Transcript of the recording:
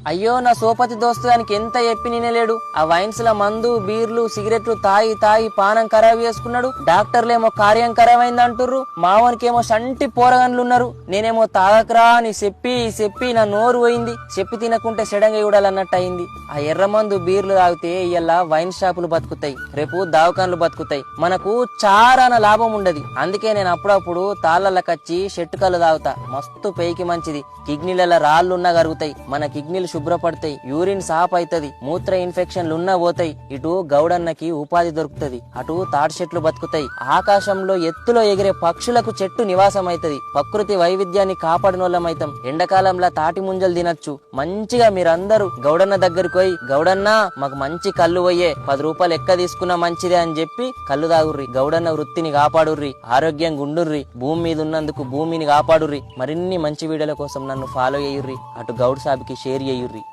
అయ్యో నా సోపతి దోస్తు దానికి ఎంత చెప్పి నినలేడు. ఆ వైన్స్ ల మందు బీర్లు సిగరెట్లు తాగి తాగి పానం ఖరాబ్ చేసుకున్నాడు. డాక్టర్లేమో కార్యం ఖరాబ్ అయింది అంటుర్రు. మావనికేమో సంటి పోరగన్లున్నారు. నేనేమో తాగకరా అని చెప్పి నా నోరు పోయింది. చెప్పి తినకుంటే సెడంగా చూడాలన్నట్టు అయింది. ఆ ఎర్ర మందు బీర్లు తాగితే ఇయ్యాల వైన్ షాపులు బతుకుతాయి, రేపు దావకాన్లు బతుకుతాయి, మనకు చారాన లాభం ఉండదు. అందుకే నేను అప్పుడప్పుడు తాళ్ళకచ్చి షెట్టుకలు తాగుతా. మస్తు పేయికి మంచిది. కిడ్నీలలో రాళ్లున్నా కరుగుతాయి, మన కిడ్నీలు శుభ్రపడతాయి, యూరిన్ సాఫ్ అవుతుంది, మూత్ర ఇన్ఫెక్షన్లున్నా పోతాయి. ఇటు గౌడన్నకి ఉపాధి దొరుకుతుంది, అటు తాటి చెట్లు బతుకుతాయి. ఆకాశంలో ఎత్తులో ఎగిరే పక్షులకు చెట్టు నివాసం అవుతుంది. ప్రకృతి వైవిధ్యాన్ని కాపాడినోళ్ళమైతాం. ఎండాకాలంలో తాటి ముంజలు తినచ్చు. మంచిగా మీరందరూ గౌడన్న దగ్గరికి పోయి, గౌడన్న మాకు మంచి కళ్ళు పోయే 10 రూపాయలు ఎక్క తీసుకున్నా మంచిదే అని చెప్పి కళ్ళు తాగుర్రి. గౌడన్న వృత్తిని కాపాడుర్రి, ఆరోగ్యంగా ఉండుర్రి, భూమి మీద ఉన్నందుకు భూమిని కాపాడుర్రి. మరిన్ని మంచి వీడియోల కోసం నన్ను ఫాలో అయ్యుర్రి, అటు గౌడ్ సాబ్కి షేర్ చేయుర్రి.